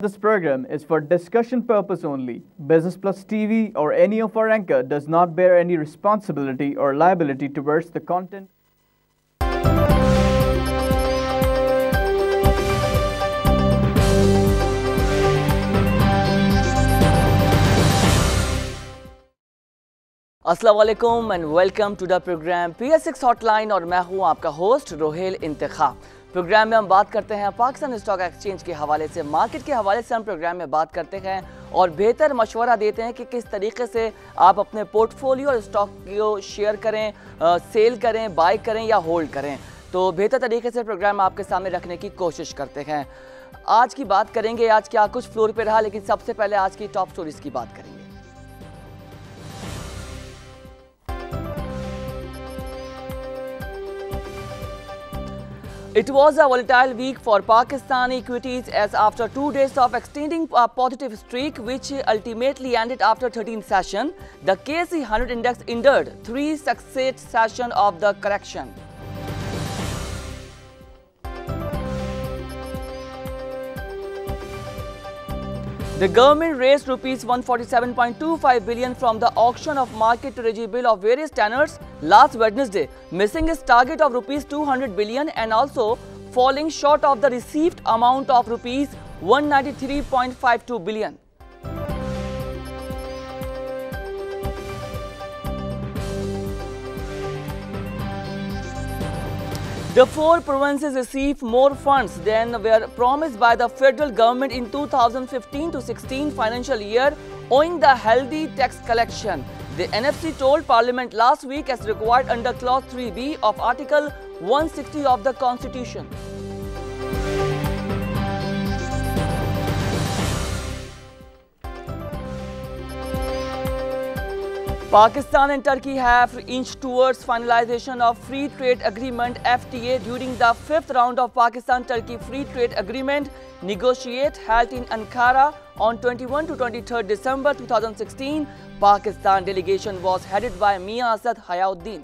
This program is for discussion purpose only. Business Plus TV or any of our anchor does not bear any responsibility or liability towards the content. अस्सलाम वालेकुम and welcome to the program PS6 hotline और मैं हूं आपका host Rohel इंतखाब। Programme में हम बात करते हैं पाकिस्तान स्टॉक एक्सचेंज के हवाले से, मार्केट के हवाले से हम प्रोग्राम में बात करते हैं और बेहतर मशवरा देते हैं कि किस तरीके से आप अपने पोर्टफोलियो और स्टॉक को शेयर करें, सेल करें, बाय करें या होल्ड करें। तो बेहतर तरीके से प्रोग्राम आपके सामने रखने की कोशिश करते हैं। आज की बात करेंगे, आज क्या कुछ फ्लोर पे रहा, लेकिन सबसे पहले आज की टॉप स्टोरीज की बात करेंगे। It was a volatile week for Pakistan equities as after 2 days of extending a positive streak which ultimately ended after 13th session, the KSE 100 index endured 3 successive sessions of the correction. The government raised rupees 147.25 billion from the auction of market treasury bill of various tenors last Wednesday, missing its target of rupees 200 billion and also falling short of the received amount of rupees 193.52 billion. The 4 provinces received more funds than were promised by the federal government in 2015-16 financial year, owing the healthy tax collection. The NFC told Parliament last week as required under Clause 3B of Article 160 of the Constitution. Pakistan and Turkey have inched towards finalization of Free Trade Agreement (FTA) during the 5th round of Pakistan-Turkey Free Trade Agreement negotiate held in Ankara on 21 to 23 December 2016. Pakistan delegation was headed by Mia Asad Hayauddin.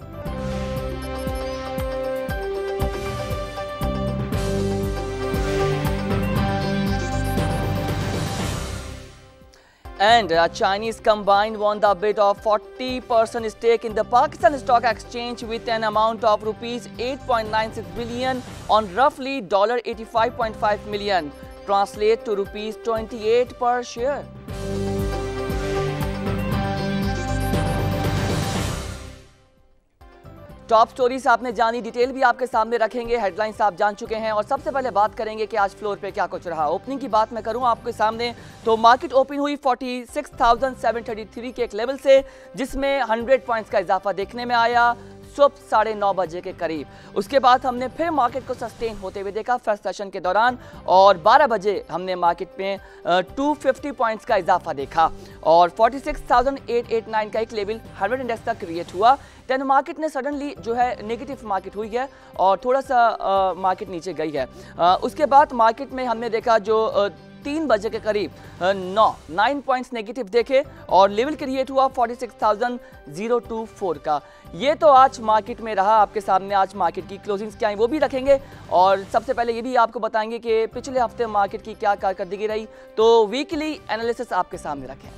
And Chinese combined won the bid of 40% stake in the Pakistan Stock Exchange with an amount of rupees 8.96 billion on roughly $85.5 million, translate to rupees 28 per share. Top stories आपने जानी, detail भी आपके सामने रखेंगे, headlines आप जान चुके हैं और सबसे पहले बात करेंगे कि आज फ्लोर पे क्या कुछ रहा। ओपनिंग की बात मैं करूं आपके सामने तो मार्केट ओपन हुई 46,733 के एक लेवल से, जिसमें 100 पॉइंट्स का इजाफा देखने में आया सुबह 9:30 बजे के करीब। उसके बाद हमने फिर मार्केट को सस्टेन होते हुए देखा फर्स्ट सेशन के दौरान और 12 बजे हमने मार्केट में 250 पॉइंट्स का इजाफा देखा और 46,889 का एक लेवल 100 इंडेक्स तक क्रिएट हुआ। देन मार्केट ने सडनली जो है नेगेटिव मार्केट हुई है और थोड़ा सा मार्केट नीचे गई है। उसके बाद मार्केट में हमने देखा जो 3 बजे के करीब 9 पॉइंट्स नेगेटिव देखे और लेवल क्रिएट हुआ 46,024 का। ये तो आज मार्केट में रहा। आपके सामने आज मार्केट की क्लोजिंग्स क्या हैं वो भी रखेंगे और सबसे पहले ये भी आपको बताएंगे कि पिछले हफ्ते मार्केट की क्या कारकर्दगी रही। तो वीकली एनालिसिस आपके सामने रखें।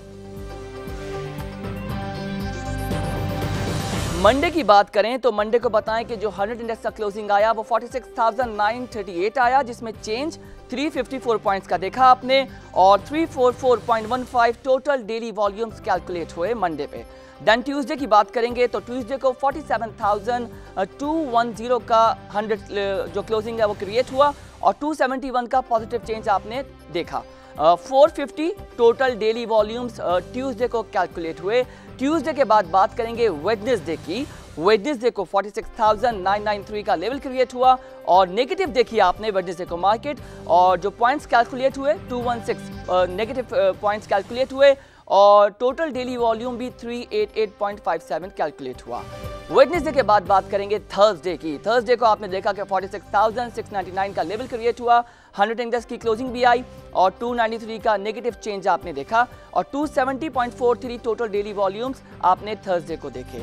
मंडे की बात करें तो मंडे को बताएं कि जो 100 इंडेक्स का क्लोजिंग आया वो 46,938 आया, जिसमें चेंज 354 पॉइंट्स का देखा आपने और 344.15 टोटल डेली वॉल्यूम्स कैलकुलेट हुए मंडे पे। देन ट्यूसडे की बात करेंगे तो ट्यूसडे को 47,210 का 100 जो क्लोजिंग है वो क्रिएट हुआ और 271 का पॉजिटिव चेंज आपने देखा। 450 टोटल डेली वॉल्यूम्स ट्यूसडे को कैलकुलेट हुए। ट्यूसडे के बाद बात करेंगे वेडनेसडे की। वेडनेसडे को 46,993 का लेवल क्रिएट हुआ और नेगेटिव देखिए आपने वेडनेसडे को मार्केट और जो पॉइंट्स कैलकुलेट हुए 216 नेगेटिव पॉइंट्स कैलकुलेट हुए और टोटल डेली वॉल्यूम भी 388.57 कैलकुलेट हुआ। वेडनेसडे के बाद बात करेंगे थर्सडे की। थर्सडे को आपने देखा कि 46,699 का लेवल क्रिएट हुआ, 100 इंडेक्स की क्लोजिंग भी आई और 293 का नेगेटिव चेंज आपने देखा और 270.43 टोटल डेली वॉल्यूम्स आपने थर्सडे को देखे।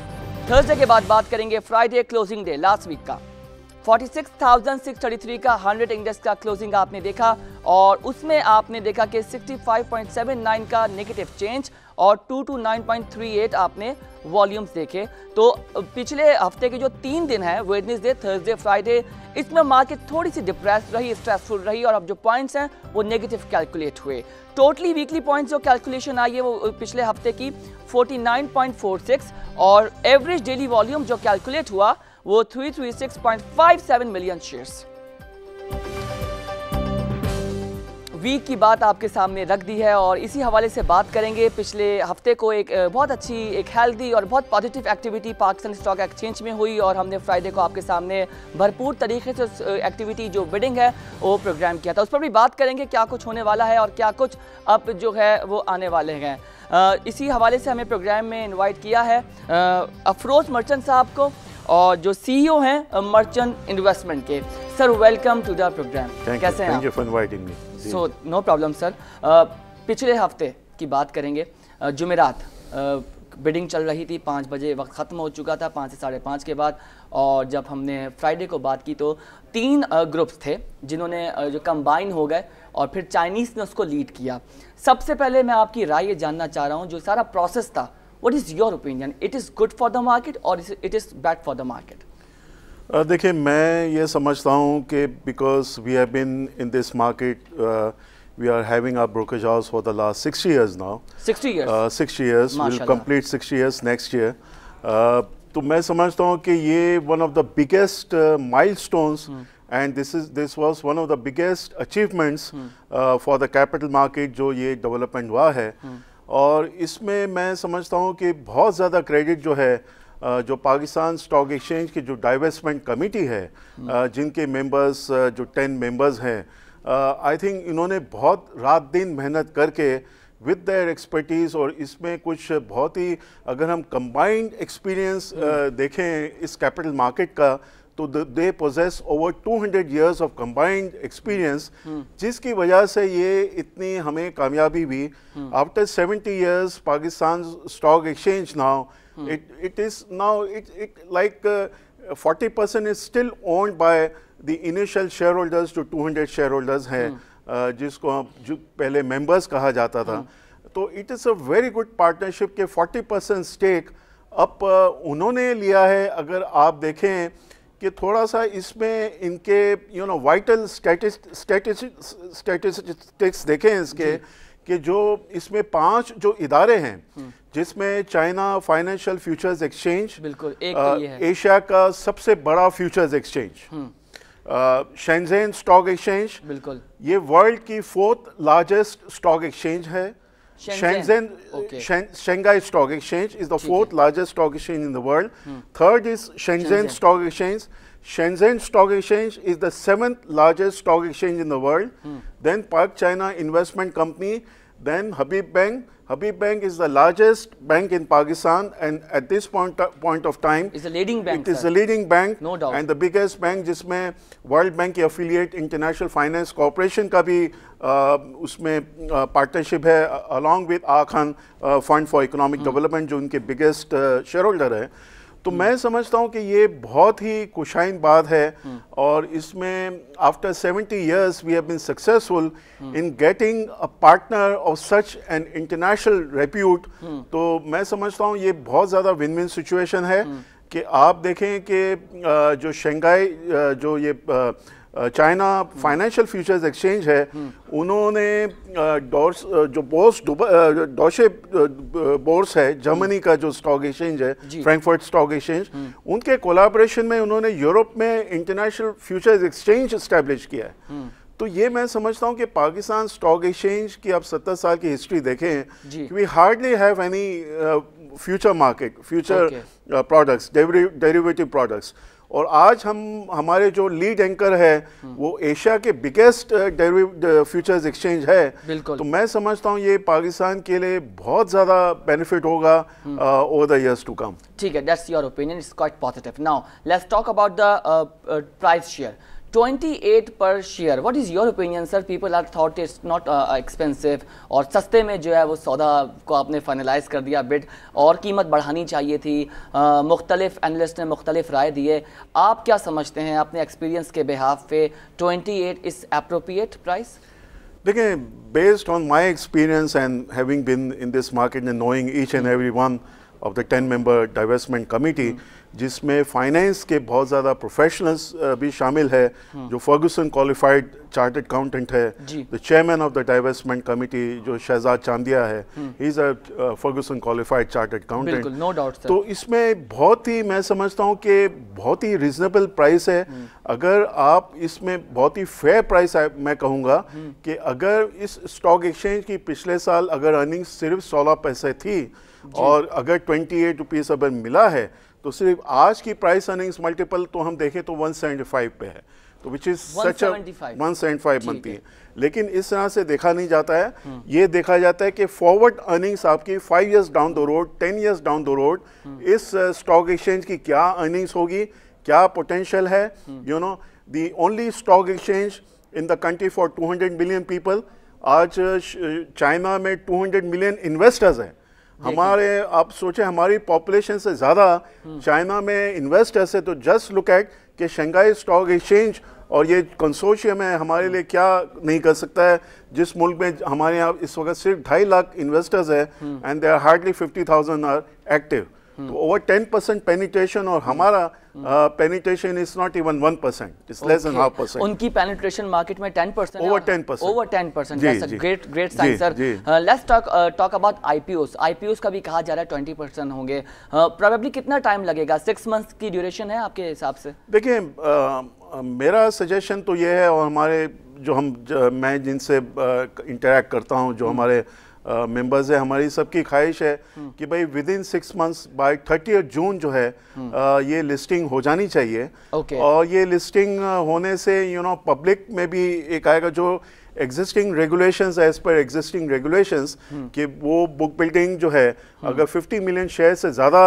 थर्सडे के बाद बात करेंगे Friday closing day last week का। 46,633 का 100 इंडेक्स का क्लोजिंग आपने देखा और उसमें आपने देखा कि 65.79 का नेगेटिव चेंज और 229.38 आपने वॉल्यूम्स देखे। तो पिछले हफ्ते के जो 3 दिन हैं, वेडनेसडे, थर्सडे, फ्राइडे, इसमें मार्केट थोड़ी सी डिप्रेस रही, स्ट्रेसफुल रही और अब जो पॉइंट्स हैं वो नेगेटिव कैलकुलेट हुए। टोटली वीकली पॉइंट्स जो कैलकुलेशन आई है वो पिछले हफ्ते की 49.46 और एवरेज डेली वॉल्यूम जो कैलकुलेट हुआ वो 336.57 मिलियन शेयर्स। वीक की बात आपके सामने रख दी है और इसी हवाले से बात करेंगे। पिछले हफ्ते को एक बहुत अच्छी, एक हेल्दी और बहुत positive activity Pakistan stock exchange में हुई और हमने फ्राइडे को आपके सामने भरपूर तरीके से उस एक्टिविटी जो बिडिंग है वो प्रोग्राम किया था। उस पर भी बात करेंगे क्या कुछ होने वाला है और क्या कुछ अब जो है वो आने वाले हैं। इसी हवाले से हमें प्रोग्राम में इन्वाइट किया है अफरोज मर्चेंट साहब को और जो सीईओ हैं मर्चेंट इन्वेस्टमेंट के। Sir welcome to the program. कैसे हैं? Thank you for inviting me. So no problem sir. पिछले हफ्ते की बात करेंगे। जुमेरात बिडिंग चल रही थी, 5 बजे वक्त ख़त्म हो चुका था, 5 से 5:30 के बाद। और जब हमने फ्राइडे को बात की तो 3 ग्रुप्स थे जिन्होंने जो कंबाइन हो गए और फिर चाइनीज़ ने उसको लीड किया। सबसे पहले मैं आपकी राय ये जानना चाह रहा हूँ, जो सारा प्रोसेस था, what is your opinion? It is good for the market और it is bad for the market? देखिए, मैं ये समझता हूँ कि because we have been in this market, we are having our brokerage house for the last 60 years now. 60 years? 60 years, will complete 60 years next year. तो मैं समझता हूँ कि ये one of the biggest milestones and this was one of the biggest achievements for the capital market जो ये development हुआ है। और इसमें मैं समझता हूँ कि बहुत ज़्यादा क्रेडिट जो है जो पाकिस्तान स्टॉक एक्सचेंज की जो डाइवेस्टमेंट कमेटी है, जिनके मेंबर्स जो 10 मेंबर्स हैं, आई थिंक इन्होंने बहुत रात दिन मेहनत करके विद देयर एक्सपर्टीज़, और इसमें कुछ बहुत ही, अगर हम कंबाइंड एक्सपीरियंस देखें इस कैपिटल मार्केट का, तो they possess over 200 years of combined experience, जिसकी वजह से ये इतनी हमें कामयाबी हुई। After 70 years Pakistan stock exchange now it is now it like 40% is still owned by the initial shareholders to 200 shareholders हैं, जिसको जो पहले members कहा जाता था। तो it is a very good partnership के 40% stake अब उन्होंने लिया है। अगर आप देखें कि थोड़ा सा इसमें इनके वाइटल स्टैटिस्टिक्स देखें इसके, कि जो इसमें 5 जो इदारे हैं, जिसमें चाइना फाइनेंशियल फ्यूचर्स एक्सचेंज, बिल्कुल एक तो ये है, एशिया का सबसे बड़ा futures exchange, Shenzhen stock exchange, बिल्कुल ये वर्ल्ड की 4th लार्जेस्ट स्टॉक एक्सचेंज है। Shanghai Stock Exchange is the 4th largest stock exchange in the world. Third is Shenzhen Stock Exchange. Shenzhen Stock Exchange is the 7th largest stock exchange in the world. Then Park China Investment Company. Then Habib Bank. Habib Bank is the largest bank in Pakistan, and at this point of time, it's a leading bank. It is a leading bank, no doubt, and the biggest bank, जिसमें World Bank के affiliate International Finance Corporation का भी उसमें partnership है, along with Akhan Fund for Economic Development, जो उनके biggest shareholder है। तो मैं समझता हूँ कि ये बहुत ही खुशाइन बात है, और इसमें after 70 years we have been successful in getting a partner of such an international repute. तो मैं समझता हूँ ये बहुत ज़्यादा विन विन सिचुएशन है कि आप देखें कि जो शंघाई जो ये चाइना फाइनेंशियल फ्यूचर्स एक्सचेंज है, उन्होंने जो डॉशे बोर्स है, जर्मनी का जो स्टॉक एक्सचेंज है, फ्रैंकफर्ट स्टॉक एक्सचेंज, उनके कोलैबोरेशन में उन्होंने यूरोप में इंटरनेशनल फ्यूचर्स एक्सचेंज एस्टैब्लिश किया है। तो ये मैं समझता हूँ कि पाकिस्तान स्टॉक एक्सचेंज की आप 70 साल की हिस्ट्री देखें, we hardly have any future market, future products, derivative products. और आज हमारे जो लीड एंकर है वो एशिया के बिगेस्ट फ्यूचर्स एक्सचेंज है। तो मैं समझता हूँ ये पाकिस्तान के लिए बहुत ज़्यादा बेनिफिट होगा over the years to come. ठीक है, that's your opinion, it's quite positive. Now let's talk about the price share. 28 पर share, what is your opinion sir? People are thought it's not expensive, और सस्ते में जो है वो सौदा को आपने फाइनलाइज कर दिया बिड, और कीमत बढ़ानी चाहिए थी। मुख्तलिफ एनालिस्ट ने मुख्तलिफ राय दिए, आप क्या समझते हैं अपने एक्सपीरियंस के बिहाफ पे 28 इज एप्रोप्रिएट प्राइस? देखिए, based on my experience and having been in this market and knowing each and every one of the 10 member divestment committee, जिसमें फाइनेंस के बहुत ज़्यादा प्रोफेशनल्स भी शामिल है, जो फर्गुसन क्वालिफाइड चार्टर्ड अकाउंटेंट है, the chairman of the divestment committee जो शहजाद चांदिया है, he is a Ferguson qualified chartered accountant. No doubt sir. तो इसमें बहुत ही, मैं समझता हूँ कि बहुत ही रिजनेबल प्राइस है। अगर आप इसमें बहुत ही फेयर प्राइस है, मैं कहूँगा कि अगर इस स्टॉक एक्सचेंज की पिछले साल अगर अर्निंग्स सिर्फ 16 पैसे थी और अगर 28 रुपीज़ अगर मिला है, तो सिर्फ आज की प्राइस अर्निंग्स मल्टीपल तो हम देखें तो 175 पे है, तो विच इज सच 175 बनती है। लेकिन इस तरह से देखा नहीं जाता है, ये देखा जाता है कि फॉरवर्ड अर्निंग्स आपकी 5 years down the road, 10 years down the road, इस स्टॉक एक्सचेंज की क्या अर्निंग्स होगी, क्या पोटेंशियल है। You know, the only stock exchange in the country for 200 million people, आज चाइना में 200 मिलियन इन्वेस्टर्स हैं। हमारे, आप सोचें, हमारी पॉपुलेशन से ज़्यादा चाइना में इन्वेस्टर्स है। तो जस्ट लुक एट कि शंघाई स्टॉक एक्सचेंज और ये कंसोर्शियम है हमारे लिए क्या नहीं कर सकता है, जिस मुल्क में हमारे यहाँ इस वक्त सिर्फ 2.5 लाख इन्वेस्टर्स है and there hardly 50,000 are active. तो ओवर 10% पेनिट्रेशन, और हमारा penetration is not even 1%, it's less than 0.5%। उनकी पेनिट्रेशन मार्केट में 10% over 10%, over 10%। That's a great sign sir. Let's talk about IPOs का भी कहा जा रहा है 20% होंगे, प्रोबेबली कितना टाइम लगेगा? 6 मंथ्स की ड्यूरेशन है आपके हिसाब से? देखिए, मेरा सजेशन तो ये है, और हमारे जो मैं जिनसे इंटरेक्ट करता हूँ, जो हमारे मेंबर्स है, हमारी सबकी ख्वाहिश है कि भाई विद इन 6 मंथ्स बाय 30 जून जो है ये लिस्टिंग हो जानी चाहिए। और ये लिस्टिंग होने से पब्लिक में भी एक आएगा, जो existing regulations, as per existing regulations, कि वो बुक बिल्डिंग जो है अगर 50 मिलियन शेयर से ज़्यादा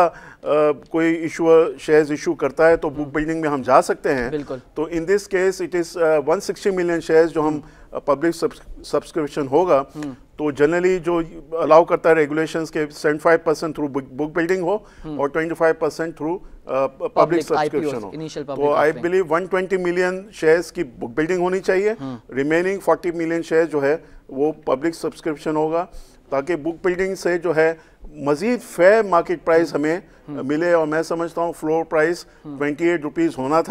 कोई इशूअर शेयर्स इशू करता है तो बुक बिल्डिंग में हम जा सकते हैं। तो in this case it is 160 million shares जो हम पब्लिक सब्सक्रिप्शन होगा, तो जनरली जो अलाउ करता है रेगुलेशंस के 75% थ्रू बुक बिल्डिंग हो और 25% थ्रू पब्लिक सब्सक्रिप्शन हो। तो आई बिलीव 120 मिलियन शेयर्स की बुक बिल्डिंग होनी चाहिए, रिमेनिंग 40 मिलियन शेयर जो है वो पब्लिक सब्सक्रिप्शन होगा, ताकि बुक बिल्डिंग से जो है मजीद फेयर मार्केट प्राइस हमें मिले। और मैं समझता हूँ फ्लोर प्राइस 28 रुपीज़ होना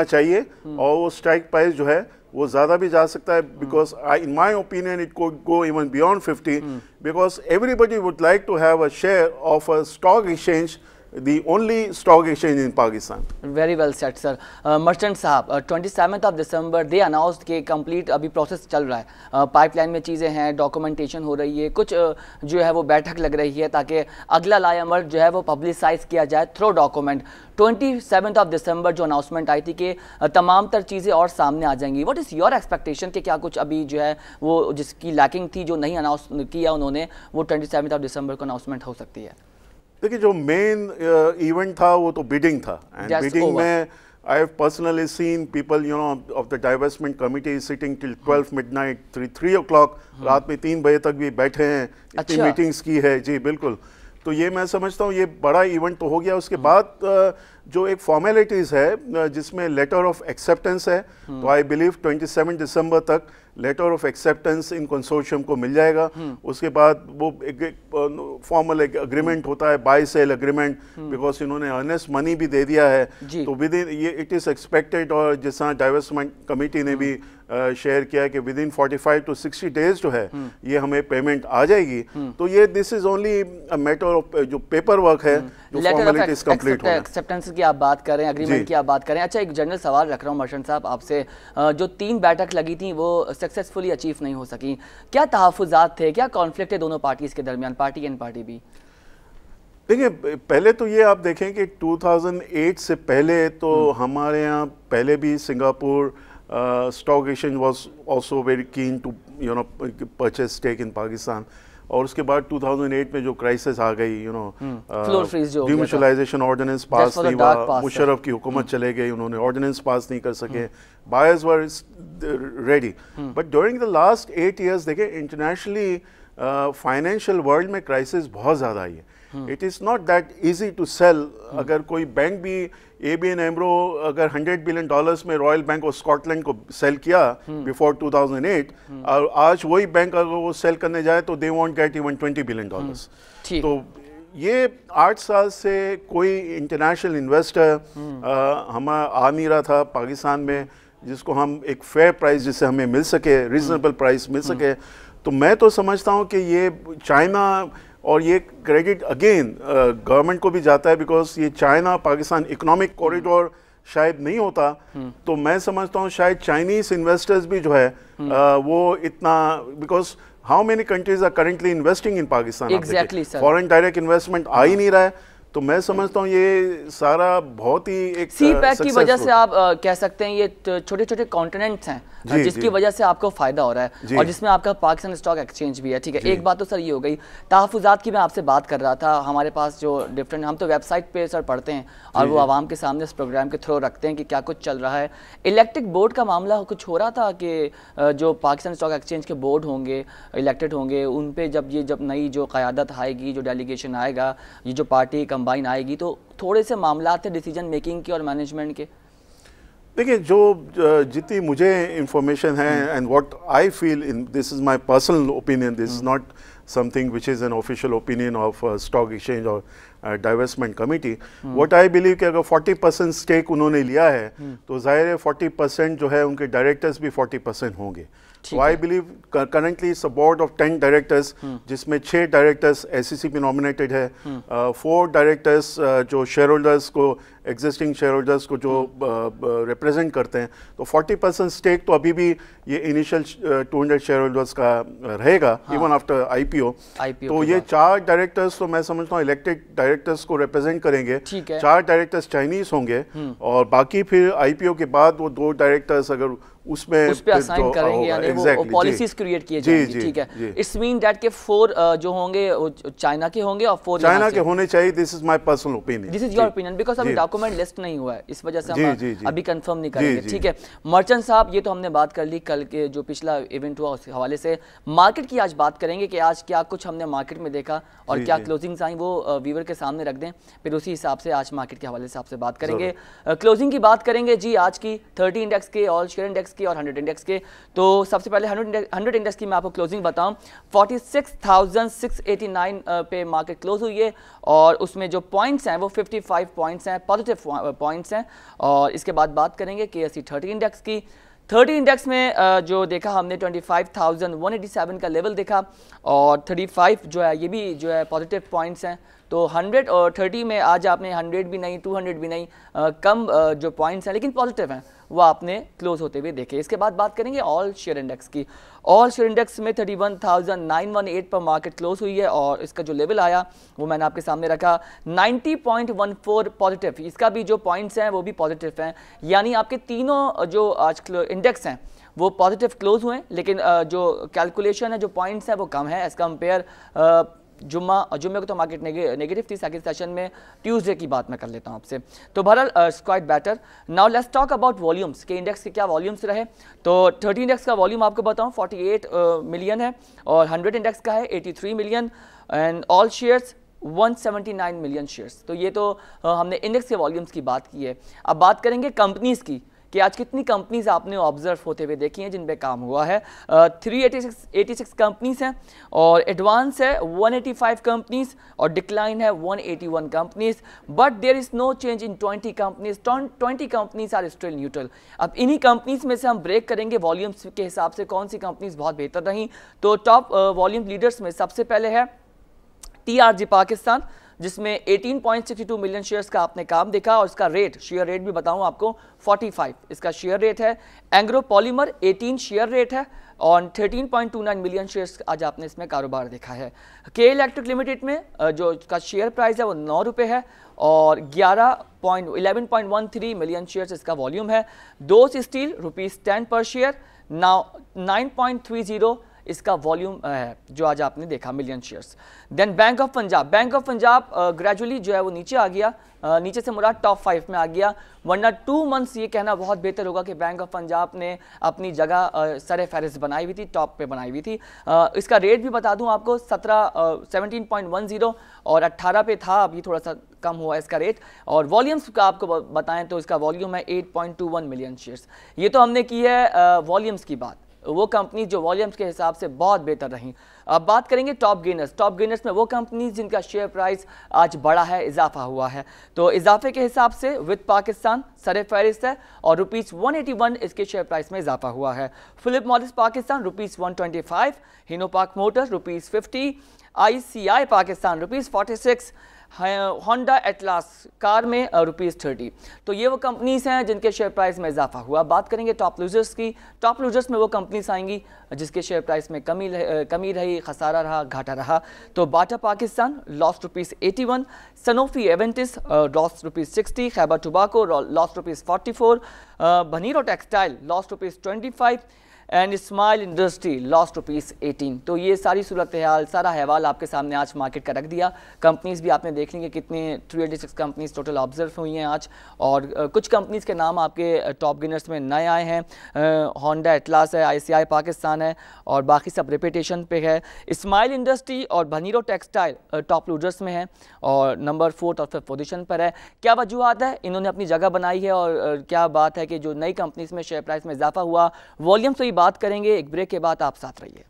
चाहिए, और वो स्ट्राइक प्राइस जो है वो ज़्यादा भी जा सकता है, because in my opinion it could go even beyond 50, because everybody would like to have a share of a stock exchange, the only stock exchange in Pakistan. Very well said sir. Merchant साहब, 27th of December they announced कि complete अभी process चल रहा है, pipeline में चीज़ें हैं, documentation हो रही है, कुछ जो है वो बैठक लग रही है ताकि अगला लायामर्ज जो है वो पब्लिसाइज किया जाए through document. 27th of December जो अनाउंसमेंट आई थी कि तमाम तर चीज़ें और सामने आ जाएंगी, व्हाट इज़ योर एक्सपेक्टेशन कि क्या कुछ अभी जो है वो जिसकी लैकिंग थी, जो नहीं अनाउंस किया उन्होंने, वो 27th of December को अनाउंसमेंट हो सकती है? देखिए, जो मेन इवेंट था वो तो बिडिंग था, एंड बिडिंग में I have personally seen people of the divestment committee sitting till 12 midnight, 3 o'clock रात में 3 बजे तक भी बैठे हैं, इतनी मीटिंग्स की है जी। बिल्कुल, तो ये मैं समझता हूँ ये बड़ा इवेंट तो हो गया। उसके बाद जो एक फॉर्मेलिटीज़ है जिसमें लेटर ऑफ एक्सेप्टेंस है, तो आई बिलीव 27 दिसंबर तक लेटर ऑफ एक्सेप्टेंस इन कंसोर्शियम को मिल जाएगा। उसके बाद वो एक फॉर्मल एक अग्रीमेंट होता है, बाय सेल अग्रीमेंट, बिकॉज इन्होंने अर्नेस्ट मनी भी दे दिया है, तो विद इन ये इट इज़ एक्सपेक्टेड, और जिस तरह डाइवेस्टमेंट कमेटी ने भी शेयर किया कि विद इन 45 to 60 डेज जो है ये हमें पेमेंट आ जाएगी। तो ये this is only a matter of जो पेपर वर्क है, जो फॉर्मेलिटीज कंप्लीट होना है। एक्सेप्टेंस की आप बात करें, अग्रीमेंट की आप बात करें। अच्छा, एक जनरल सवाल रख रहा हूँ मर्चेंट साहब आपसे, जो 3 बैठक लगी थी वो सक्सेसफुली अचीव नहीं हो सकी, क्या तहफ़्फ़ुज़ात थे, क्या कॉन्फ्लिक्ट है दोनों पार्टीज़ के दरमियान, पार्टी एंड पार्टी बी? देखिए, पहले तो ये आप देखें कि 2008 से पहले तो हमारे यहाँ पहले भी Singapore stock exchange was also very keen to purchase stake in Pakistan, और उसके बाद 2008 में जो क्राइसिस आ गई, यू नो, फ्लोर फ्रीज जो डिम्यूचुअलाइजेशन ऑर्डिनेंस पास नहीं हुआ, मुशर्रफ की हुकूमत चले गई, उन्होंने ऑर्डिनेंस पास नहीं कर सके, buyers were ready. But during the last 8 years देखें इंटरनेशनली फाइनेंशियल वर्ल्ड में क्राइसिस बहुत ज़्यादा आई है। It is not that easy to sell. अगर कोई बैंक भी ABN AMRO अगर $100 बिलियन में रॉयल बैंक ऑफ स्कॉटलैंड को सेल किया बिफोर 2008, और आज वही बैंक अगर वो सेल करने जाए तो they want get even $20 billion. तो ये 8 साल से कोई इंटरनेशनल इन्वेस्टर हम आ नहीं रहा था पाकिस्तान में जिसको हम एक फेयर प्राइस जिससे हमें मिल सके, रीजनेबल प्राइस मिल सके। तो मैं तो समझता हूँ कि ये चाइना और ये क्रेडिट अगेन गवर्नमेंट को भी जाता है, बिकॉज ये चाइना पाकिस्तान इकोनॉमिक कॉरिडोर शायद नहीं होता तो मैं समझता हूँ शायद चाइनीज इन्वेस्टर्स भी जो है वो इतना, because how many countries are currently investing in Pakistan, exactly sir, foreign direct investment आ ही नहीं रहा है। तो मैं समझता हूँ ये सारा बहुत ही एक सी पैक की वजह से आप कह सकते हैं ये छोटे छोटे कॉन्टिनेंट्स हैं जिसकी वजह से आपको फायदा हो रहा है और जिसमें आपका पाकिस्तान स्टॉक एक्सचेंज भी है। ठीक है, एक बात तो सर ये हो गई, तहफुजात की मैं आपसे बात कर रहा था। हमारे पास जो डिफरेंट, हम तो वेबसाइट पे सर पढ़ते हैं और वो आवाम के सामने इस प्रोग्राम के थ्रू रखते हैं कि क्या कुछ चल रहा है। इलेक्ट्रिक बोर्ड का मामला कुछ हो रहा था कि जो पाकिस्तान स्टॉक एक्सचेंज के बोर्ड होंगे, इलेक्टेड होंगे, उन पर जब नई जो क़यादत आएगी, जो डेलीगेशन आएगा, ये जो पार्टी कंबाइन आएगी, तो थोड़े से मामला थे डिसीजन मेकिंग के और मैनेजमेंट के। देखिए जो जितनी मुझे इंफॉर्मेशन है and what I feel in, this is my personal opinion, this is not something which is an official opinion of stock exchange और divestment committee. What I believe कि अगर 40% स्टेक उन्होंने लिया है तो जाहिर है 40% जो है उनके डायरेक्टर्स भी 40% होंगे। So I believe currently it's a board of 10 directors जिसमें 6 directors SEC पे nominated है, 4 directors जो shareholders को, existing shareholders को जो represent करते हैं। तो 40% stake तो अभी भी ये initial 200 shareholders का रहेगा even after IPO। तो ये 4 directors तो मैं समझता हूँ elected directors को represent करेंगे, 4 directors Chinese होंगे और बाकी फिर IPO के बाद वो 2 directors अगर उस पे असाइन करेंगे, यानी वो पॉलिसीज क्रिएट किए जाएंगे। ठीक है, इट्स मीन दैट के 4 जो होंगे चाइना के होंगे और 4 चाइना के होने चाहिए। This is my personal opinion, this is your opinion, because अभी डॉक्यूमेंट लिस्ट नहीं हुआ है, इस वजह से हम अभी कंफर्म नहीं करेंगे। ठीक है मर्चेंट साहब, ये तो हमने बात कर ली कल के जो पिछला इवेंट हुआ उस हवाले से। मार्केट की आज बात करेंगे कि आज क्या कुछ हमने मार्केट में देखा और क्या क्लोजिंग्स आई, वो व्यूअर के सामने रख दें, फिर उसी हिसाब से आज मार्केट के हवाले से आपसे बात करेंगे। क्लोजिंग की बात करेंगे जी आज की 30 इंडेक्स के, ऑल शेयर इंडेक्स के और 100 इंडेक्स के। तो सबसे पहले 100 इंडेक्स की मैं आपको क्लोजिंग बताऊं, 46,689 पे मार्केट क्लोज हुई है और उसमें जो पॉइंट्स हैं वो 55 पॉइंट्स हैं, पॉजिटिव पॉइंट्स हैं। और इसके बाद बात करेंगे KSE 30 इंडेक्स की। 30 इंडेक्स में जो देखा हमने 25,187 का लेवल देखा और 35 जो है ये भी जो है पॉजिटिव पॉइंट्स हैं। तो 100 और 30 में आज आपने 100 भी नहीं, 200 भी नहीं, कम जो पॉइंट्स हैं लेकिन पॉजिटिव हैं वो आपने क्लोज होते हुए देखे। इसके बाद बात करेंगे ऑल शेयर इंडेक्स की। ऑल शेयर इंडेक्स में 31,918 पर मार्केट क्लोज हुई है और इसका जो लेवल आया वो मैंने आपके सामने रखा 90.14 पॉजिटिव। इसका भी जो पॉइंट्स हैं वो भी पॉजिटिव हैं, यानी आपके तीनों जो आज इंडेक्स हैं वो पॉजिटिव क्लोज हुए, लेकिन जो कैलकुलेशन है, जो पॉइंट्स हैं वो कम है एज कम्पेयर जुम्मे को तो मार्केट नेगेटिव थी। सेकंड सेशन में ट्यूसडे की बात मैं कर लेता हूं आपसे। तो बहरहाल quite better. Now let's talk about volumes के, इंडेक्स के क्या वॉल्यूम्स रहे। तो 30 इंडेक्स का वॉल्यूम आपको बताऊं 48 मिलियन है और 100 इंडेक्स का है 83 million and all shares 179 million shares. तो ये तो हमने इंडेक्स के वॉल्यूम्स की बात की है। अब बात करेंगे कंपनीज की कि आज कितनी कंपनीज आपने ऑब्जर्व होते हुए देखी हैं जिन पे काम हुआ है। 386 कंपनीज हैं और एडवांस है 185 कंपनीज और डिक्लाइन है 181 companies, but there is no change in 20 companies. 20 companies are still neutral. अब इन्हीं कंपनीज में से हम ब्रेक करेंगे वॉल्यूम्स के हिसाब से कौन सी कंपनीज बहुत बेहतर रही। तो टॉप वॉल्यूम लीडर्स में सबसे पहले है TRG पाकिस्तान, जिसमें 18.62 मिलियन शेयर्स का आपने काम देखा और इसका रेट, शेयर रेट भी बताऊं आपको 45 इसका शेयर रेट है। एंग्रो पॉलीमर 18 शेयर रेट है और 13.29 मिलियन शेयर्स आज आपने इसमें कारोबार देखा है। के इलेक्ट्रिक लिमिटेड में जो इसका शेयर प्राइस है वो 9 रुपये है और 11.13 मिलियन शेयर्स इसका वॉल्यूम है। दोस्त स्टील ₹10 पर शेयर, नाउ 9.30 इसका वॉल्यूम है जो आज आपने देखा, million shares. Then bank of Punjab gradually जो है वो नीचे आ गया, नीचे से मुराद टॉप 5 में आ गया, वरना 2 मंथ्स ये कहना बहुत बेहतर होगा कि बैंक ऑफ पंजाब ने अपनी जगह सरे फहरिस्त बनाई हुई थी, टॉप पे बनाई हुई थी। इसका रेट भी बता दूं आपको, 17.10 और 18 पे था, अभी थोड़ा सा कम हुआ इसका रेट। और वॉल्यूम्स का आपको बताएं तो इसका वॉल्यूम है 8.21 मिलियन शेयर्स। ये तो हमने की है वॉल्यूम्स की बात, वो कंपनी जो वॉल्यूम्स के हिसाब से बहुत बेहतर रहीं। अब बात करेंगे टॉप गेनर्स में वो कंपनीज जिनका शेयर प्राइस आज बढ़ा है, इजाफा हुआ है। तो इजाफे के हिसाब से विद पाकिस्तान सरे फहरिस्त है और ₹181 इसके शेयर प्राइस में इजाफा हुआ है। Philip Morris Pakistan ₹125, Hinopak motors ₹50, ICI Pakistan ₹46, Honda Atlas car में ₹30। तो ये वो कंपनीज हैं जिनके शेयर प्राइस में इजाफा हुआ। बात करेंगे टॉप लूजर्स की। टॉप लूजर्स में वो कंपनीज आएंगी जिसके शेयर प्राइस में कमी रही, खसारा रहा, घाटा रहा। तो Bata Pakistan lost ₹81, Sanofi Aventis lost ₹60, Khyber tobacco lost ₹44, बनीरो textile lost ₹25 and smile industry lost ₹18। तो ये सारी सूरत हाल, सारा अहवाल आपके सामने आज मार्केट का रख दिया। कंपनीज भी आपने देख ली कि कितने 386 कंपनीज टोटल ऑब्जर्व हुई हैं आज, और कुछ कंपनीज के नाम आपके टॉप गेनर्स में नए आए हैं। होंडा एटलास है, ICI पाकिस्तान है, और बाकी सब रेपुटेशन पे है। स्माइल इंडस्ट्री और बनीरो टेक्सटाइल टॉप लूजर्स में है और नंबर 4th और 5th पोजीशन पर है। क्या वजूहत है, इन्होंने अपनी जगह बनाई है, और क्या बात है कि जो नई कंपनीज में शेयर प्राइस में इजाफा हुआ, वॉल्यूम से बात करेंगे। एक ब्रेक के बाद आप साथ रहिए।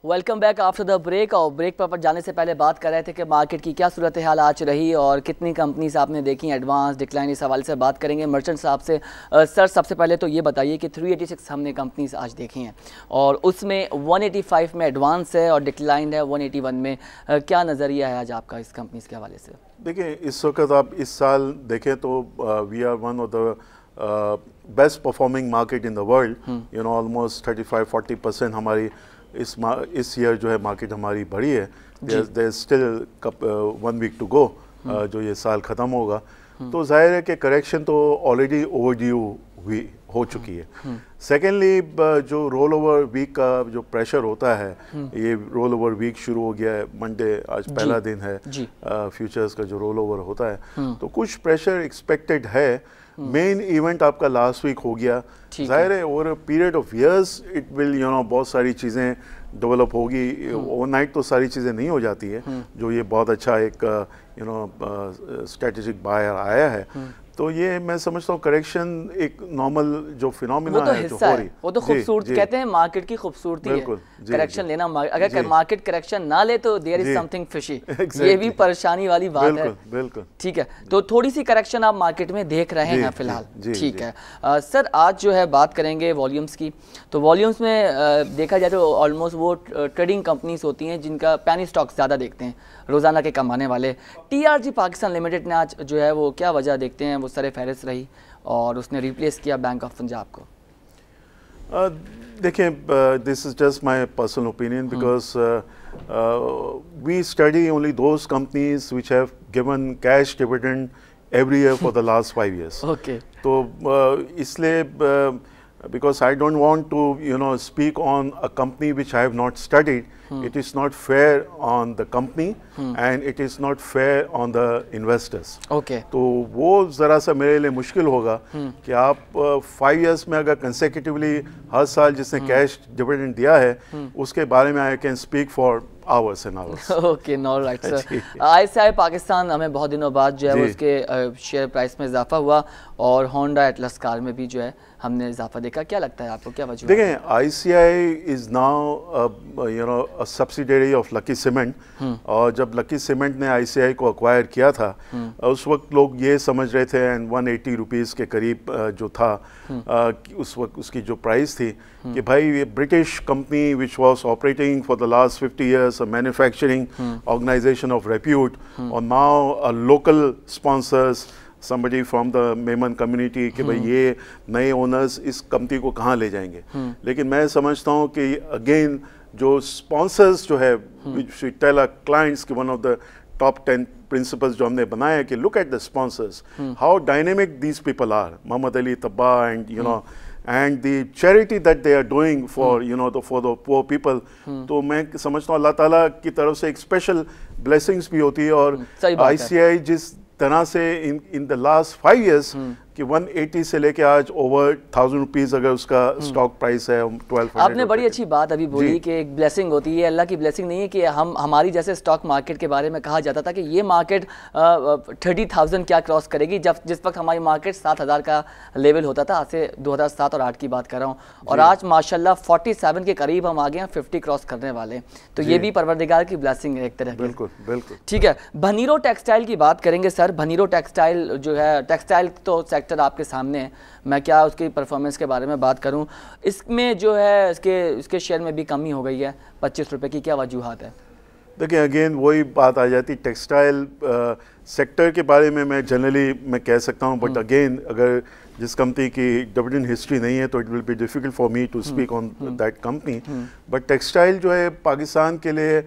Welcome back after the break. और ब्रेक पर जाने से पहले बात कर रहे थे कि मार्केट की क्या सूरत हाल आज रही और कितनी कंपनीज आपने देखी, एडवांस डिक्लाइन, इस हवाले से बात करेंगे मर्चेंट साहब से। सर, सबसे पहले तो ये बताइए कि 386 हमने कंपनीज आज देखी हैं और उसमें 185 में एडवांस है और डिक्लाइन है 181 में। क्या नज़रिया है आज आपका इस कंपनीज के हवाले से? देखिए, इस वक्त आप इस साल देखें तो we are one of the best performing market in the world. You know, almost 35-40% हमारी इस ईयर जो है मार्केट हमारी बढ़ी है। There still 1 week to go, जो ये साल ख़त्म होगा। तो जाहिर है कि करेक्शन तो ऑलरेडी ओवरड्यू हुई हो चुकी है। सेकेंडली, जो रोल ओवर वीक का जो प्रेशर होता है, ये रोल ओवर वीक शुरू हो गया है, मंडे आज पहला दिन है फ्यूचर्स का जो रोल ओवर होता है, तो कुछ प्रेशर एक्सपेक्टेड है। मेन इवेंट आपका लास्ट वीक हो गया। जाहिर है over period of years it will, you know, बहुत सारी चीज़ें डेवलप होगी। ओवरनाइट तो सारी चीज़ें नहीं हो जाती है। जो ये बहुत अच्छा एक यू नो स्ट्रेटेजिक बायर आया है, तो ये मैं समझता हूँ करेक्शन एक नॉर्मल जो फिनोमिना है, जो हो रही, वो तो खूबसूरत कहते हैं, मार्केट की खूबसूरती है करेक्शन लेना। अगर मार्केट करेक्शन ना ले तो देयर इज समथिंग फिशी। ये भी परेशानी वाली बात है। बिल्कुल, ठीक है। तो थोड़ी सी करेक्शन आप मार्केट में देख रहे हैं फिलहाल। ठीक है सर, आज जो है बात करेंगे वॉल्यूम्स की। तो वॉल्यूम्स में देखा जाए तो ऑलमोस्ट वो ट्रेडिंग कंपनीज होती हैं जिनका पैनी स्टॉक ज़्यादा देखते हैं, रोज़ाना के कमाने वाले। TRG पाकिस्तान लिमिटेड ने आज जो है वो क्या वजह देखते हैं, वो सरे फहरिस्त रही और उसने रिप्लेस किया बैंक ऑफ पंजाब को? देखिए, this is just my personal opinion because we study only those companies which have given cash dividend every year for the last 5 years. Okay. तो इसलिए because I don't want to, you know, speak on a company which I have not studied. It is not fair on the company and it is not fair on the investors. Okay. तो वो ज़रा सा मेरे लिए मुश्किल होगा कि आप 5 years में अगर consecutively हर साल जिसने कैश डिविडेंड दिया है उसके बारे में I can speak for hours and hours. Okay, no, right, sir. ICI Pakistan हमें बहुत दिनों बाद जो है उसके शेयर प्राइस में इजाफा हुआ और होंडा एटलस कार में भी जो है हमने इजाफा देखा। क्या लगता है आपको, क्या वजह? देखें, ICI is now you know a subsidiary of lucky cement, और जब लकी सीमेंट ने ICI को अक्वायर किया था उस वक्त लोग ये समझ रहे थे, एंड 180 रुपीज़ के करीब जो था उस वक्त उसकी जो प्राइस थी, कि भाई ये British company which was operating for the last 50 years, a manufacturing organization of repute, or now a local sponsors, somebody from the Memon community, कि भाई ये नए ओनर्स इस कंपनी को कहाँ ले जाएंगे। लेकिन मैं समझता हूँ कि अगेन जो स्पॉन्सर्स जो है, which we tell our clients कि one of the top 10 principles जो हमने बनाए कि look at the sponsors, how dynamic these people are, Muhammad Ali Tabba and you know and the charity that they are doing for you know for the poor people. तो मैं समझता हूँ अल्लाह ताला की तरफ से एक स्पेशल ब्लेसिंग्स भी होती है और ICI जिस तरह से in the last 5 years कि 180 से लेके आज ओवर 1000 रुपीज अगर उसका स्टॉक प्राइस है 1200। आपने बड़ी अच्छी बात अभी बोली कि एक ब्लेसिंग होती है, अल्लाह की ब्लेसिंग नहीं है कि हमारी जैसे स्टॉक मार्केट के बारे में कहा जाता था कि ये मार्केट 30,000 क्या क्रॉस करेगी, जब जिस वक्त हमारी मार्केट 7,000 का लेवल होता था, आज से 2007 और 8 की बात कर रहा हूँ, और आज माशाल्लाह 47 के करीब हम आ गए हैं, 50 क्रॉस करने वाले, तो ये भी परवरदिगार की ब्लेसिंग है एक तरह की। बिल्कुल बिल्कुल ठीक है, भनीरो टेक्सटाइल की बात करेंगे सर। भनीरो टेक्सटाइल जो है, टेक्सटाइल तो आपके सामने है, मैं क्या उसकी परफॉर्मेंस के बारे में बात करूं, इसमें जो है इसके शेयर में भी कमी हो गई है 25 रुपए की, क्या वजूहात है? देखिए अगेन वही बात आ जाती, टेक्सटाइल सेक्टर के बारे में मैं जनरली मैं कह सकता हूं, बट अगेन अगर जिस कंपनी की डिविडेंड हिस्ट्री नहीं है तो it will be difficult for me to speak on that company, but textile जो है पाकिस्तान के लिए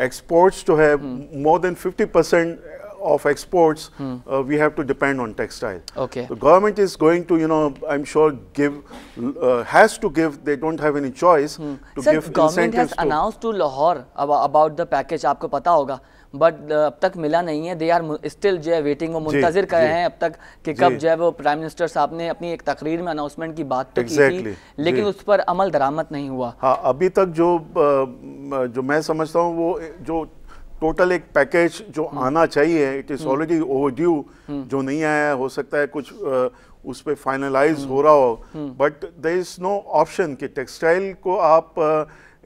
एक्सपोर्ट्स जो है more than 50% of exports we have to depend on textile. Okay. The government is going to, you know, I'm sure has to give, they don't have any choice to Sir, give government incentives has announced to Lahore about the package, आपको पता होगा, but अब तक मिला नहीं है, they are still जो है वेटिंग, वो मुंतजिर कर रहे हैं अब तक कि कब जो है वो प्राइम मिनिस्टर साहब ने अपनी एक तकरीर में अनाउंसमेंट की बात तो की थी, लेकिन उस पर अमल दरामद नहीं हुआ। हाँ, अभी तक जो मैं समझता हूँ वो जो टोटल एक पैकेज जो आना चाहिए, इट इज़ ऑलरेडी ओवरड्यू, जो नहीं आया, हो सकता है कुछ उस पर फाइनलाइज हो रहा हो, but there is no option कि टेक्सटाइल को आप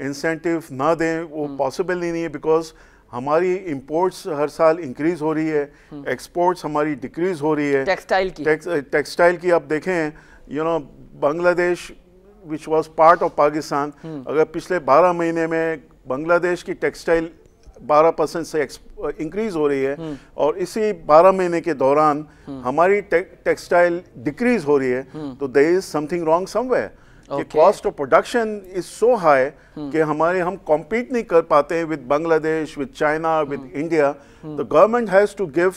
इंसेंटिव ना दें, वो पॉसिबल ही नहीं है, बिकॉज हमारी इंपोर्ट्स हर साल इंक्रीज हो रही है, एक्सपोर्ट्स हमारी डिक्रीज हो रही है टेक्सटाइल की। आप देखें you know Bangladesh which was part of Pakistan, अगर पिछले 12 महीने में बांग्लादेश की टेक्सटाइल 12% से इंक्रीज हो रही है, और इसी 12 महीने के दौरान हमारी टेक्सटाइल डिक्रीज हो रही है, तो there is something wrong somewhere कि cost of production is so high कि हम कॉम्पीट नहीं कर पाते हैं with Bangladesh, with China, with India. The government has to give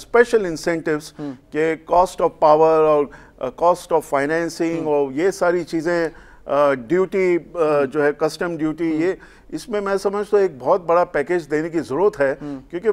special incentives के कॉस्ट ऑफ पावर और कॉस्ट ऑफ फाइनेंसिंग और ये सारी चीज़ें, ड्यूटी जो है कस्टम ड्यूटी, ये इसमें मैं समझता हूँ एक बहुत बड़ा पैकेज देने की जरूरत है, क्योंकि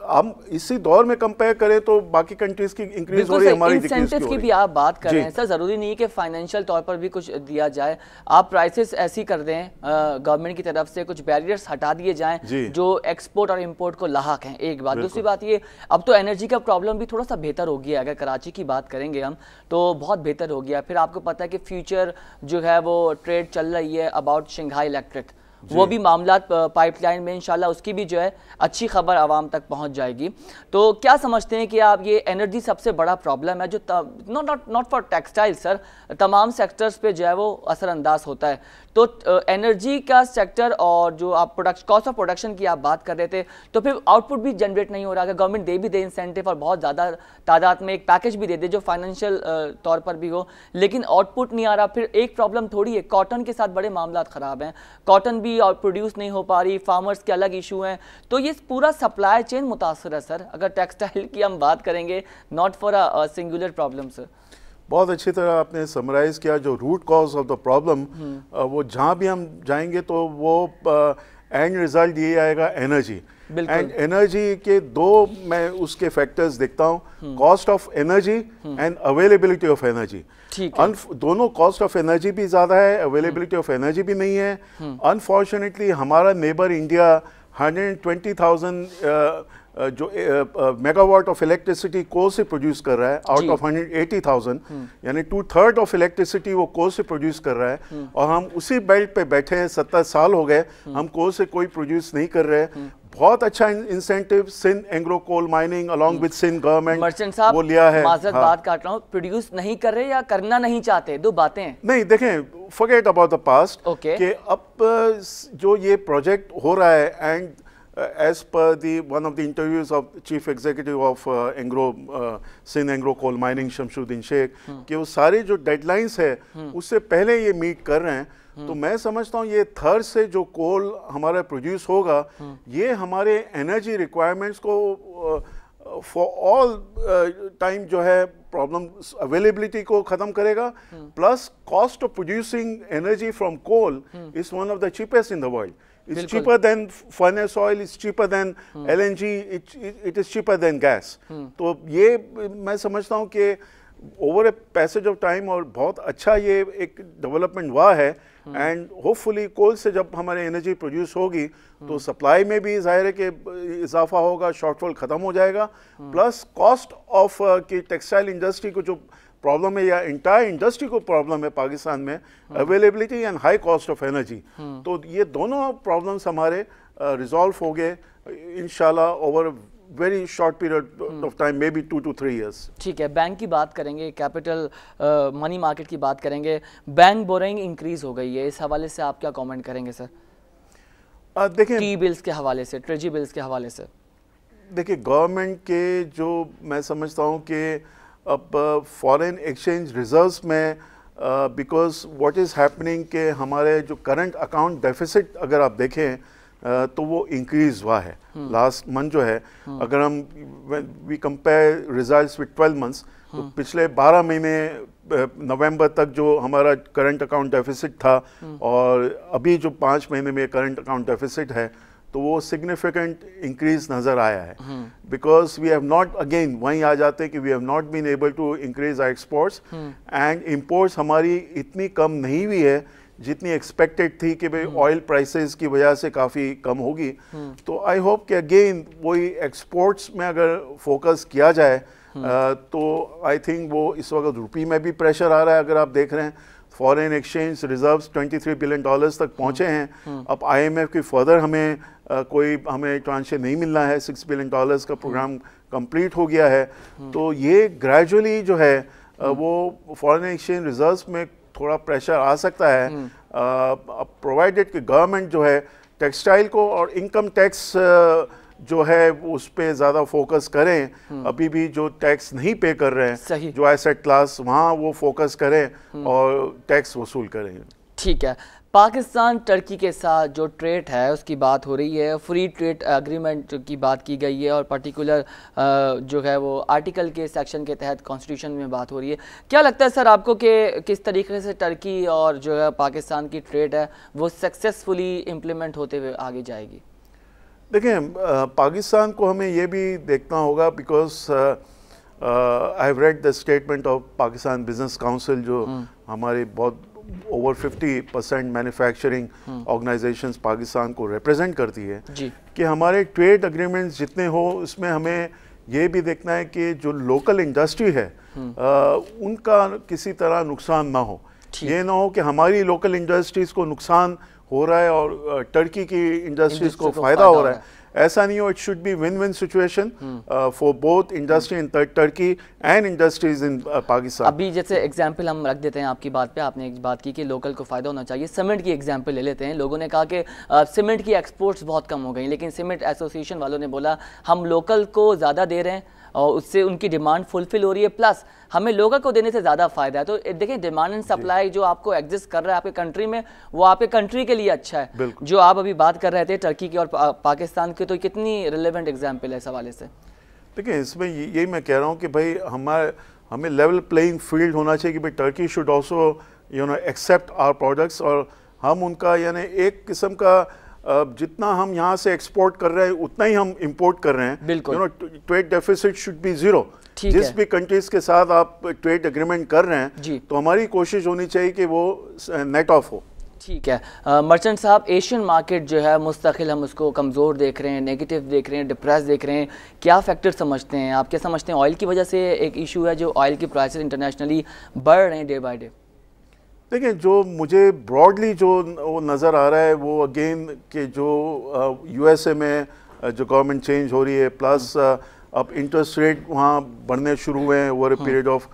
हम इसी दौर में कंपेयर करें तो बाकी कंट्रीज की इंक्रीज हो रही है, हमारी इंसेंटिव की भी आप बात कर रहे हैं सर, जरूरी नहीं है कि फाइनेंशियल तौर पर भी कुछ दिया जाए, आप प्राइसेस ऐसी कर दें गवर्नमेंट की तरफ से, कुछ बैरियर्स हटा दिए जाएं जो एक्सपोर्ट और इंपोर्ट को लाहक हैं, एक बात। दूसरी बात ये, अब तो एनर्जी का प्रॉब्लम भी थोड़ा सा बेहतर हो गया है, अगर कराची की बात करेंगे हम तो बहुत बेहतर हो गया। फिर आपको पता है कि फ्यूचर जो है वो ट्रेड चल रही है अबाउट शंघाई इलेक्ट्रिक, वो भी मामला पाइपलाइन में इंशाल्लाह उसकी भी जो है अच्छी खबर आवाम तक पहुंच जाएगी। तो क्या समझते हैं कि आप ये एनर्जी सबसे बड़ा प्रॉब्लम है जो नॉट फॉर टेक्सटाइल सर, तमाम सेक्टर्स पे जो है वो असरअंदाज होता है, तो एनर्जी का सेक्टर और जो आप कॉस्ट ऑफ प्रोडक्शन की आप बात कर रहे थे, तो फिर आउटपुट भी जनरेट नहीं हो रहा, अगर गवर्नमेंट दे भी दे इंसेंटिव और बहुत ज़्यादा तादाद में एक पैकेज भी दे दे जो फाइनेंशियल तौर पर भी हो, लेकिन आउटपुट नहीं आ रहा, फिर एक प्रॉब्लम थोड़ी है, कॉटन के साथ बड़े मामला ख़राब हैं, कॉटन भी और प्रोड्यूस नहीं हो पा रही, फार्मर्स के अलग इशू हैं, तो ये पूरा सप्लाई चेन मुतासर है सर, अगर टेक्सटाइल की हम बात करेंगे, not for a singular problem sir. बहुत अच्छी तरह आपने समराइज किया जो root cause of the problem, वो जहाँ भी हम जाएंगे तो वो एंड रिजल्ट ये आएगा एनर्जी, एंड एनर्जी के दो मैं उसके फैक्टर्स देखता हूँ, cost of energy and availability of energy. दोनों कॉस्ट ऑफ एनर्जी भी ज़्यादा है, अवेलेबिलिटी ऑफ एनर्जी भी नहीं है। अनफॉर्चुनेटली हमारा नेबर इंडिया 120,000 जो मेगावाट ऑफ इलेक्ट्रिसिटी कोल से प्रोड्यूस कर रहा है आउट ऑफ 180,000, यानी 2/3 ऑफ इलेक्ट्रिसिटी वो कोल से प्रोड्यूस कर रहा है, और हम उसी बेल्ट पे बैठे हैं, 70 साल हो गए हम कोल से कोई प्रोड्यूस नहीं कर रहे हैं। बहुत अच्छा incentive Sindh Engro coal mining along with Sindh government Merchant साहब वो लिया है। माजरत बात काट रहा हूँ, प्रोड्यूस नहीं कर रहे या करना नहीं चाहते, दो बातें हैं। नहीं देखें, फॉरगेट अबाउट द पास्ट, कि अब जो ये प्रोजेक्ट हो रहा है, and as per one of the interviews of chief executive of Sindh Angro Coal Mining Shamsuddin Sheikh, कि वो सारे जो डेडलाइंस है उससे पहले ये मीट कर रहे हैं, तो मैं समझता हूँ ये थर्ड से जो कोल हमारा प्रोड्यूस होगा ये हमारे एनर्जी रिक्वायरमेंट्स को फॉर ऑल टाइम जो है प्रॉब्लम अवेलेबिलिटी को खत्म करेगा, plus cost of producing energy from coal is one of the cheapest in the world. It's cheaper than furnace oil, it's cheaper than LNG, it is cheaper than gas. तो ये मैं समझता हूँ कि over a passage of time और बहुत अच्छा ये एक डेवलपमेंट हुआ है. एंड होपफुली कोल से जब हमारे एनर्जी प्रोड्यूस होगी तो सप्लाई में भी जाहिर है कि इजाफा होगा, शॉर्टफॉल ख़त्म हो जाएगा. प्लस कॉस्ट ऑफ कि टेक्सटाइल इंडस्ट्री को जो प्रॉब्लम है या इंटायर इंडस्ट्री को प्रॉब्लम है पाकिस्तान में, availability and high cost of energy, तो ये दोनों प्रॉब्लम्स हमारे रिजॉल्व हो गए इंशाल्लाह over very short period of time, may be 2 to 3 years. ठीक है, बैंक की बात करेंगे, कैपिटल मनी मार्केट की बात करेंगे. बैंक बोरिंग इंक्रीज हो गई है, इस हवाले से आप क्या कमेंट करेंगे सर? देखिए टी बिल्स के हवाले से, ट्रेजरी बिल्स के हवाले से. देखिए गवर्नमेंट के जो मैं समझता हूँ कि अब फॉरेन एक्सचेंज रिजर्व्स में बिकॉज व्हाट इज़ हैपनिंग के हमारे जो करंट अकाउंट डेफिसिट अगर आप देखें तो वो इंक्रीज हुआ है लास्ट मंथ जो है. अगर हम we compare results with 12 months, तो पिछले 12 महीने नवंबर तक जो हमारा करंट अकाउंट डेफिसिट था और अभी जो 5 महीने में करंट अकाउंट डेफिसिट है तो वो सिग्निफिकेंट इंक्रीज नज़र आया है. Because we have not, again वहीं आ जाते हैं कि we have not been able to increase our exports and imports हमारी इतनी कम नहीं हुई है जितनी एक्सपेक्टेड थी कि भाई ऑयल प्राइसेस की वजह से काफ़ी कम होगी. तो आई होप कि अगेन वही एक्सपोर्ट्स में अगर फोकस किया जाए तो आई थिंक वो इस वक्त रुपये में भी प्रेशर आ रहा है. अगर आप देख रहे हैं फॉरेन एक्सचेंज रिजर्व्स $23 billion तक पहुँचे हैं. अब IMF की फर्दर हमें कोई हमें ट्रांसफर नहीं मिलना है, $6 billion का प्रोग्राम कंप्लीट हो गया है. तो ये ग्रेजुअली जो है वो फॉरेन एक्सचेंज रिजर्व्स में थोड़ा प्रेशर आ सकता है, प्रोवाइडेड कि गवर्नमेंट जो है टेक्सटाइल को और इनकम टैक्स जो है उस पर ज़्यादा फोकस करें. अभी भी जो टैक्स नहीं पे कर रहे हैं जो एसेट क्लास, वहाँ वो फोकस करें और टैक्स वसूल करें. ठीक है, पाकिस्तान टर्की के साथ जो ट्रेड है उसकी बात हो रही है, फ्री ट्रेड एग्रीमेंट की बात की गई है और पर्टिकुलर जो है वो आर्टिकल के सेक्शन के तहत कॉन्स्टिट्यूशन में बात हो रही है. क्या लगता है सर आपको कि किस तरीके से टर्की और जो है पाकिस्तान की ट्रेड है वो सक्सेसफुली इम्प्लीमेंट होते हुए आगे जाएगी? देखिए पाकिस्तान को हमें ये भी देखना होगा because I have read the statement of Pakistan business council जो हमारे बहुत ओवर 50% मैन्युफैक्चरिंग ऑर्गेनाइजेशंस पाकिस्तान को रिप्रेजेंट करती है कि हमारे ट्रेड एग्रीमेंट्स जितने हो उसमें हमें ये भी देखना है कि जो लोकल इंडस्ट्री है उनका किसी तरह नुकसान ना हो. ये ना हो कि हमारी लोकल इंडस्ट्रीज़ को नुकसान हो रहा है और टर्की की इंडस्ट्रीज़ को फ़ायदा हो रहा है. ऐसा नहीं हो. It should be win win situation for both industry in Turkey and industries इन पाकिस्तान. अभी जैसे एग्जांपल हम रख देते हैं आपकी बात पे, आपने एक बात की कि लोकल को फ़ायदा होना चाहिए. सीमेंट की एग्जांपल ले लेते हैं. लोगों ने कहा कि सीमेंट की एक्सपोर्ट्स बहुत कम हो गई, लेकिन सीमेंट एसोसिएशन वालों ने बोला हम लोकल को ज़्यादा दे रहे हैं और उससे उनकी डिमांड फुलफिल हो रही है, प्लस हमें लोगों को देने से ज़्यादा फ़ायदा है. तो देखिए डिमांड एंड सप्लाई जो आपको एग्जिस्ट कर रहा है आपके कंट्री में वो आपके कंट्री के लिए अच्छा है. जो आप अभी बात कर रहे थे टर्की की और पाकिस्तान की, तो कितनी रिलेवेंट एग्जाम्पल है इस हवाले से? देखिए इसमें यही मैं कह रहा हूँ कि भाई हमें लेवल प्लेइंग फील्ड होना चाहिए कि भाई Turkey should also accept our products और हम उनका यानी एक किस्म का जितना हम यहाँ से एक्सपोर्ट कर रहे हैं उतना ही हम इंपोर्ट कर रहे हैं. Trade deficit should be zero. जिस भी कंट्रीज के साथ आप ट्रेड एग्रीमेंट कर रहे हैं तो हमारी कोशिश होनी चाहिए कि वो नेट ऑफ हो. ठीक है मर्चेंट साहब, एशियन मार्केट जो है मुस्तकिल हम उसको कमज़ोर देख रहे हैं, नेगेटिव देख रहे हैं, डिप्रेस देख रहे हैं. क्या फैक्टर समझते हैं आप? क्या समझते हैं ऑयल की वजह से एक इशू है जो ऑयल की प्राइसेस इंटरनेशनली बढ़ रहे हैं डे बाय डे? देखिए जो मुझे ब्रॉडली जो वो नज़र आ रहा है वो अगेन कि जो USA में जो गवर्नमेंट चेंज हो रही है, प्लस अब इंटरेस्ट रेट वहाँ बढ़ने शुरू हुए हैं over a period of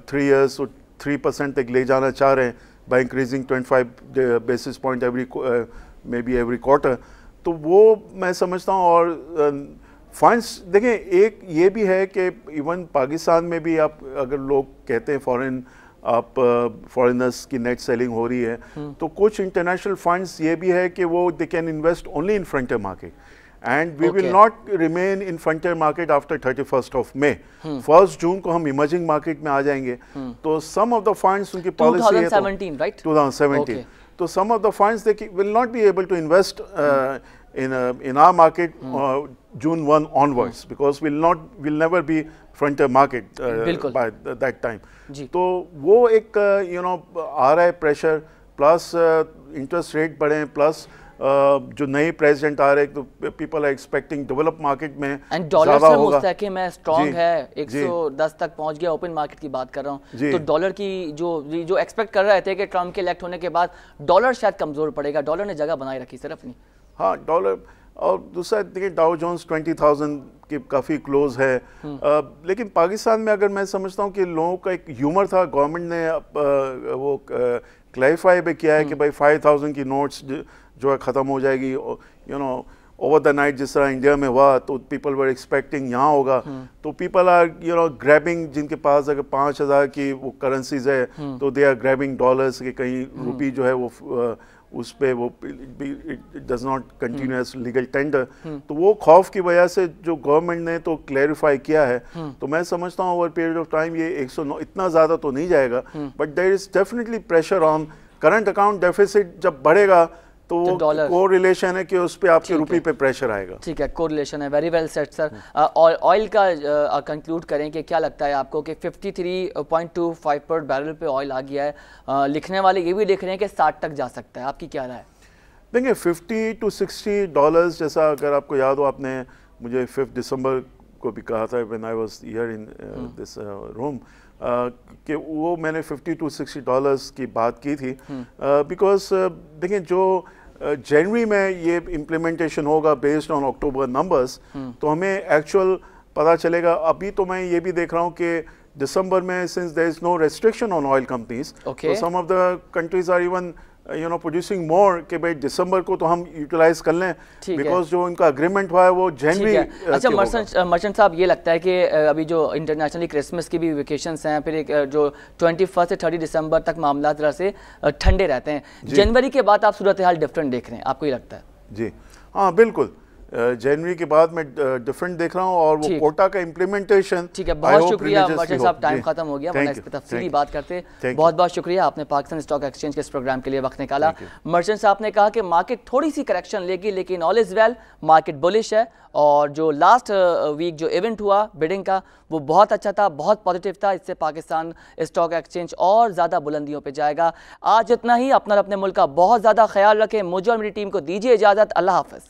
3 years, 3% तक ले जाना चाह रहे हैं by increasing 25 basis point may be every quarter. तो वो मैं समझता हूँ. और फंड्स देखें एक ये भी है कि इवन पाकिस्तान में भी आप अगर लोग कहते हैं फॉरेन आप फॉरेनर्स की नेट सेलिंग हो रही है, तो कुछ इंटरनेशनल फंड्स ये भी है कि वो they can invest only in frontier market and we will not remain in frontier market after 31st of May. 1st June को हम इमर्जिंग मार्केट में आ जाएंगे. तो सम ऑफ द फंड्स उनकी पॉलिसी है 2017 राइट 2017. तो some of the funds they will not be able to invest in our market June 1 onwards because we'll never be frontier market by that time. तो वो एक आ रहा है pressure, plus interest rate बढ़े, plus जो नए प्रेसिडेंट आ रहे हैं, तो people are expecting develop market में एंड डॉलर से मुस्तहकम में स्ट्रांग है, 110 तक पहुंच गया. ओपन मार्केट की बात कर रहा हूं, तो डॉलर की जो एक्सपेक्ट कर रहे थे कि ट्रम्प के इलेक्ट होने के बाद डॉलर शायद कमजोर पड़ेगा, डॉलर ने जगह बनाए रखी सर अपनी. हाँ, डॉलर. और दूसरा देखिए डाउ जोन्स 20,000 के काफ़ी क्लोज है. लेकिन पाकिस्तान में अगर मैं समझता हूँ कि लोगों का एक ह्यूमर था, गवर्नमेंट ने वो क्लैरिफाई भी किया है कि भाई 5,000 की नोट्स जो है ख़त्म हो जाएगी ओवर द नाइट, जिस तरह इंडिया में हुआ. तो पीपल वर एक्सपेक्टिंग यहाँ होगा. तो पीपल आर ग्रैबिंग, जिनके पास अगर 5,000 की वो करेंसीज है तो दे आर ग्रैबिंग डॉलर्स के, कहीं रुपी जो है वो उस पे वो it does not continue as legal tender. तो वो खौफ की वजह से जो गवर्नमेंट ने तो क्लैरिफाई किया है, तो मैं समझता हूँ ओवर पीरियड ऑफ टाइम ये 109 इतना ज़्यादा तो नहीं जाएगा, but there is definitely pressure on current account deficit. जब बढ़ेगा तो वो कोरिलेशन है कि उस पे आपके रुपये पे प्रेशर आएगा. ठीक है, कोरिलेशन है. Very well set sir. Oil का कंक्लूड करें कि क्या लगता है आपको कि 53.25 पर बैरल पे ऑयल आ गया है. लिखने वाले ये भी लिख रहे हैं कि 60 तक जा सकता है, आपकी क्या राय है? देखिए $50 to $60 जैसा, अगर आपको याद हो, आपने मुझे 5 दिसंबर को भी कहा था when I was here in this room कि वो मैंने $50 to $60 की बात की थी. बिकॉज देखिए जो जनवरी में ये इम्प्लीमेंटेशन होगा बेस्ड ऑन अक्टूबर नंबर्स, तो हमें एक्चुअल पता चलेगा. अभी तो मैं ये भी देख रहा हूँ कि दिसंबर में since there is no restriction on oil companies, तो some of the countries are even producing more कि भाई दिसंबर को तो हम यूटिलाइज कर लें, बिकॉज जो इनका अग्रीमेंट हुआ है वो जनवरी. अच्छा मर्चेंट साहब, ये लगता है कि अभी जो इंटरनेशनली क्रिसमस की भी वेकेशंस हैं, फिर एक जो 21 से 30 दिसंबर तक मामला जरा से ठंडे रहते हैं, जनवरी के बाद आप सूरत हाल डिफरेंट देख रहे हैं, आपको ये लगता है? जी हाँ, बिल्कुल. जनवरी के बाद मैं डिफरेंट देख रहा हूँ, और वो कोटा का इम्प्लीमेंटेशन. ठीक है, बहुत शुक्रिया मर्चेंट साहब, टाइम खत्म हो गया, वरना इस पे तफसीली बात करते. बहुत बहुत शुक्रिया, आपने पाकिस्तान स्टॉक एक्सचेंज के इस प्रोग्राम के लिए वक्त निकाला. मर्चेंट साहब ने कहा कि मार्केट थोड़ी सी करेक्शन लेगी, लेकिन all is well, market bullish है. और जो लास्ट वीक जो इवेंट हुआ बिडिंग का, वो बहुत अच्छा था, बहुत पॉजिटिव था. इससे पाकिस्तान स्टॉक एक्सचेंज और ज़्यादा बुलंदियों पे जाएगा. आज इतना ही. अपना अपने मुल्क का बहुत ज़्यादा ख्याल रखें. मुझे और मेरी टीम को दीजिए इजाज़त. अल्लाह हाफ़िज़.